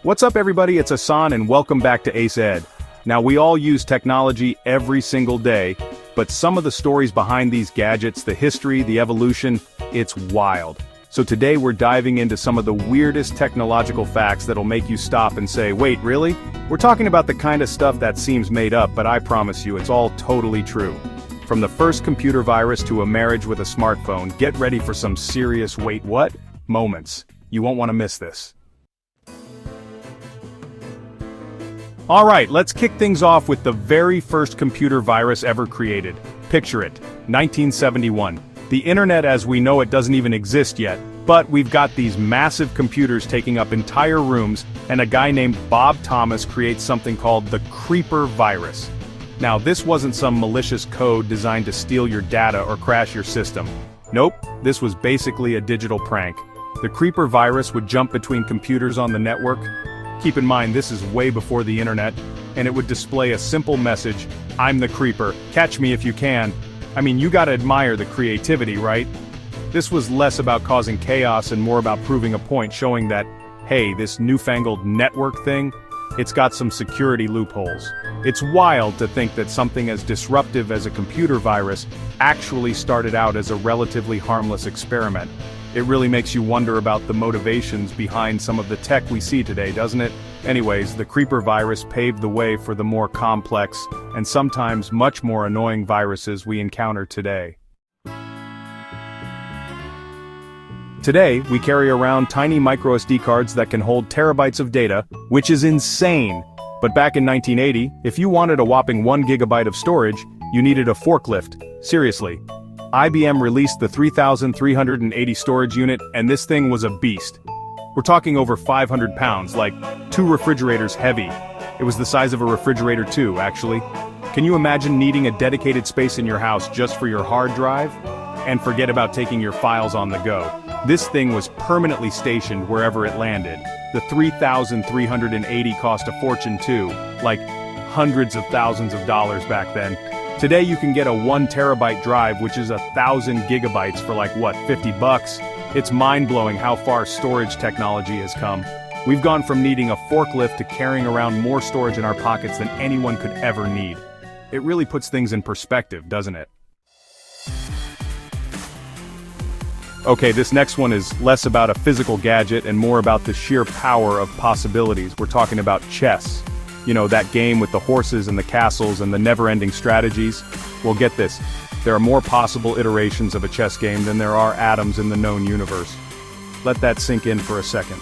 What's up everybody, it's Hassan and welcome back to Ace Ed. Now we all use technology every single day, but some of the stories behind these gadgets, the history, the evolution, it's wild. So today we're diving into some of the weirdest technological facts that'll make you stop and say, wait, really? We're talking about the kind of stuff that seems made up, but I promise you it's all totally true. From the first computer virus to a marriage with a smartphone, get ready for some serious wait what? Moments. You won't want to miss this. Alright, let's kick things off with the very first computer virus ever created. Picture it, 1971. The internet as we know it doesn't even exist yet, but we've got these massive computers taking up entire rooms, and a guy named Bob Thomas creates something called the creeper virus. Now this wasn't some malicious code designed to steal your data or crash your system. Nope, this was basically a digital prank. The creeper virus would jump between computers on the network. Keep in mind this is way before the internet, and it would display a simple message, I'm the creeper, catch me if you can. I mean, you gotta admire the creativity, right? This was less about causing chaos and more about proving a point, showing that, hey, this newfangled network thing, it's got some security loopholes. It's wild to think that something as disruptive as a computer virus actually started out as a relatively harmless experiment. It really makes you wonder about the motivations behind some of the tech we see today, doesn't it? Anyways, the creeper virus paved the way for the more complex, and sometimes much more annoying viruses we encounter today. Today, we carry around tiny microSD cards that can hold terabytes of data, which is insane. But back in 1980, if you wanted a whopping 1 gigabyte of storage, you needed a forklift. Seriously. IBM released the 3380 storage unit, and this thing was a beast. We're talking over 500 pounds, like 2 refrigerators heavy. It was the size of a refrigerator too, actually. Can you imagine needing a dedicated space in your house just for your hard drive? And forget about taking your files on the go. This thing was permanently stationed wherever it landed. The 3380 cost a fortune too, like hundreds of thousands of dollars back then. Today you can get a 1 terabyte drive, which is 1,000 gigabytes for like what, 50 bucks? It's mind-blowing how far storage technology has come. We've gone from needing a forklift to carrying around more storage in our pockets than anyone could ever need. It really puts things in perspective, doesn't it? Okay, this next one is less about a physical gadget and more about the sheer power of possibilities. We're talking about chess. You know, that game with the horses and the castles and the never-ending strategies? Well, get this. There are more possible iterations of a chess game than there are atoms in the known universe. Let that sink in for a second.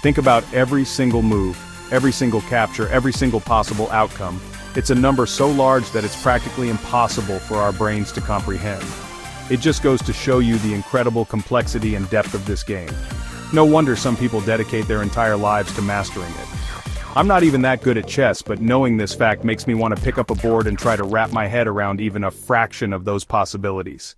Think about every single move, every single capture, every single possible outcome. It's a number so large that it's practically impossible for our brains to comprehend. It just goes to show you the incredible complexity and depth of this game. No wonder some people dedicate their entire lives to mastering it. I'm not even that good at chess, but knowing this fact makes me want to pick up a board and try to wrap my head around even a fraction of those possibilities.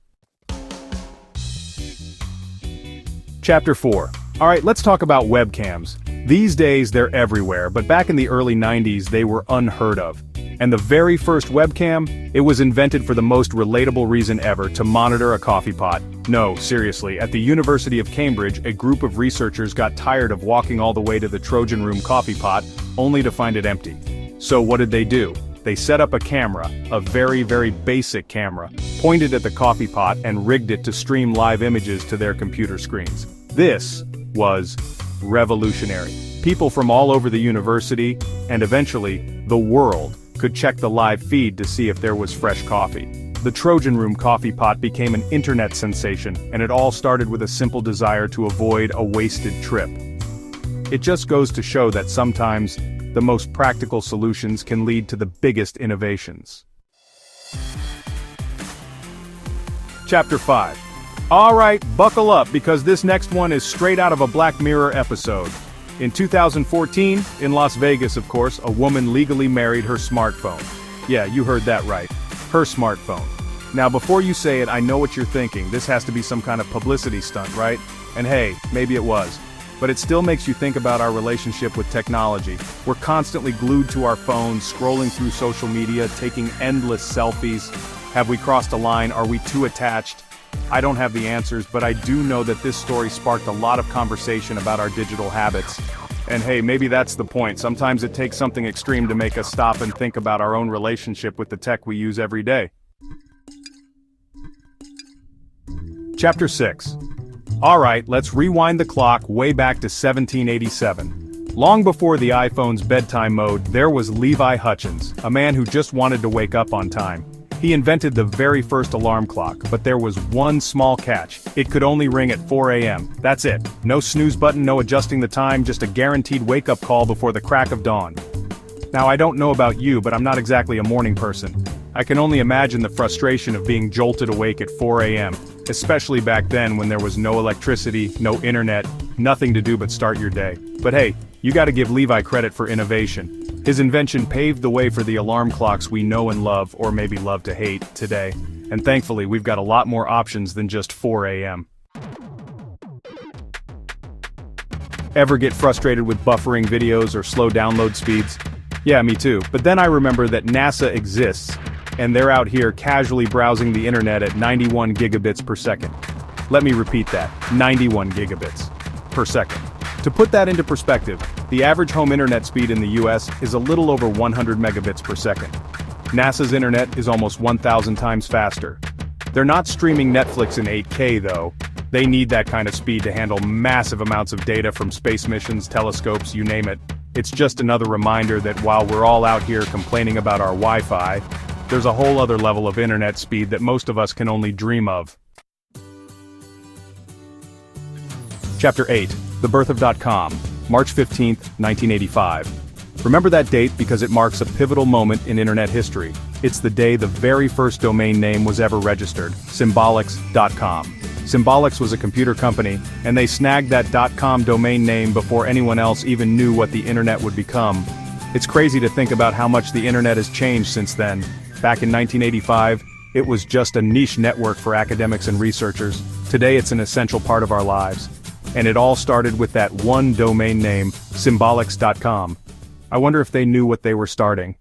Chapter 4. Alright, let's talk about webcams. These days they're everywhere, but back in the early 90s they were unheard of. And the very first webcam, it was invented for the most relatable reason ever, to monitor a coffee pot. No, seriously, at the University of Cambridge, a group of researchers got tired of walking all the way to the Trojan Room coffee pot, only to find it empty. So what did they do? They set up a camera, a very, very basic camera, pointed at the coffee pot and rigged it to stream live images to their computer screens. This was revolutionary. People from all over the university, and eventually, the world, could check the live feed to see if there was fresh coffee. The Trojan Room coffee pot became an internet sensation, and it all started with a simple desire to avoid a wasted trip. It just goes to show that sometimes, the most practical solutions can lead to the biggest innovations. Chapter 5. Alright, buckle up because this next one is straight out of a Black Mirror episode. In 2014, in Las Vegas of course, a woman legally married her smartphone. Yeah, you heard that right. Her smartphone. Now before you say it, I know what you're thinking. This has to be some kind of publicity stunt, right? And hey, maybe it was. But it still makes you think about our relationship with technology. We're constantly glued to our phones, scrolling through social media, taking endless selfies. Have we crossed a line? Are we too attached? I don't have the answers, but I do know that this story sparked a lot of conversation about our digital habits. And hey, maybe that's the point. Sometimes it takes something extreme to make us stop and think about our own relationship with the tech we use every day. Chapter 6. Alright, let's rewind the clock way back to 1787. Long before the iPhone's bedtime mode, there was Levi Hutchins, a man who just wanted to wake up on time. He invented the very first alarm clock, but there was one small catch. It could only ring at 4 a.m. That's it. No snooze button, no adjusting the time, just a guaranteed wake-up call before the crack of dawn. Now I don't know about you, but I'm not exactly a morning person. I can only imagine the frustration of being jolted awake at 4 a.m., especially back then when there was no electricity, no internet, nothing to do but start your day. But hey, you gotta give Levi credit for innovation. His invention paved the way for the alarm clocks we know and love, or maybe love to hate, today. And thankfully we've got a lot more options than just 4 a.m. Ever get frustrated with buffering videos or slow download speeds? Yeah, me too. But then I remember that NASA exists, and they're out here casually browsing the internet at 91 gigabits per second. Let me repeat that, 91 gigabits per second. To put that into perspective, the average home internet speed in the US is a little over 100 megabits per second. NASA's internet is almost 1,000 times faster. They're not streaming Netflix in 8K though. They need that kind of speed to handle massive amounts of data from space missions, telescopes, you name it. It's just another reminder that while we're all out here complaining about our Wi-Fi, there's a whole other level of internet speed that most of us can only dream of. Chapter 8. The birth of .com, March 15, 1985. Remember that date because it marks a pivotal moment in internet history. It's the day the very first domain name was ever registered, symbolics.com. Symbolics was a computer company, and they snagged that .com domain name before anyone else even knew what the internet would become. It's crazy to think about how much the internet has changed since then. Back in 1985, it was just a niche network for academics and researchers. Today it's an essential part of our lives. And it all started with that one domain name, symbolics.com. I wonder if they knew what they were starting.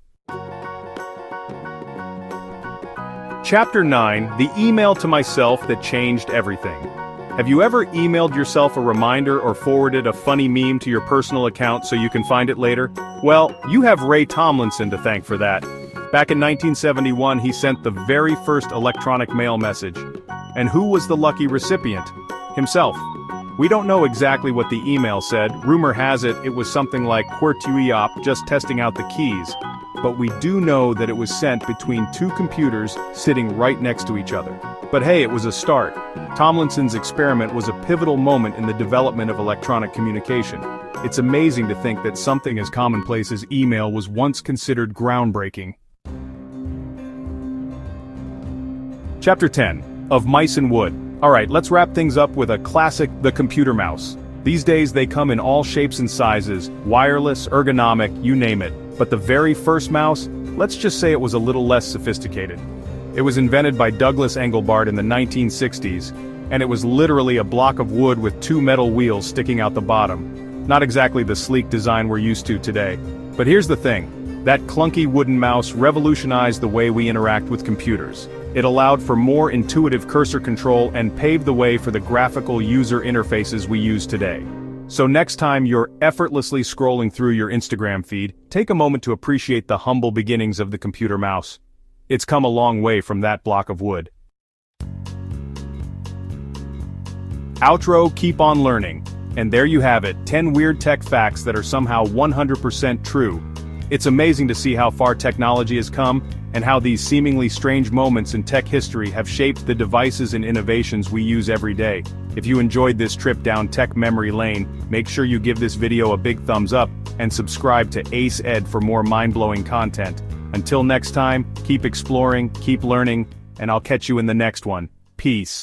Chapter 9, the email to myself that changed everything. Have you ever emailed yourself a reminder or forwarded a funny meme to your personal account so you can find it later? Well, you have Ray Tomlinson to thank for that. Back in 1971, he sent the very first electronic mail message. And who was the lucky recipient? Himself. We don't know exactly what the email said. Rumor has it was something like quirky, just testing out the keys. But we do know that it was sent between two computers sitting right next to each other. But hey, it was a start. Tomlinson's experiment was a pivotal moment in the development of electronic communication. It's amazing to think that something as commonplace as email was once considered groundbreaking. Chapter 10. Of Mice and Wood. Alright, let's wrap things up with a classic, the computer mouse. These days they come in all shapes and sizes, wireless, ergonomic, you name it. But the very first mouse, let's just say it was a little less sophisticated. It was invented by Douglas Engelbart in the 1960s, and it was literally a block of wood with two metal wheels sticking out the bottom. Not exactly the sleek design we're used to today. But here's the thing, that clunky wooden mouse revolutionized the way we interact with computers. It allowed for more intuitive cursor control and paved the way for the graphical user interfaces we use today. So next time you're effortlessly scrolling through your Instagram feed, take a moment to appreciate the humble beginnings of the computer mouse. It's come a long way from that block of wood. Outro, keep on learning. And there you have it, 10 weird tech facts that are somehow 100% true. It's amazing to see how far technology has come, and how these seemingly strange moments in tech history have shaped the devices and innovations we use every day. If you enjoyed this trip down tech memory lane, make sure you give this video a big thumbs up, and subscribe to Ace Ed for more mind-blowing content. Until next time, keep exploring, keep learning, and I'll catch you in the next one. Peace.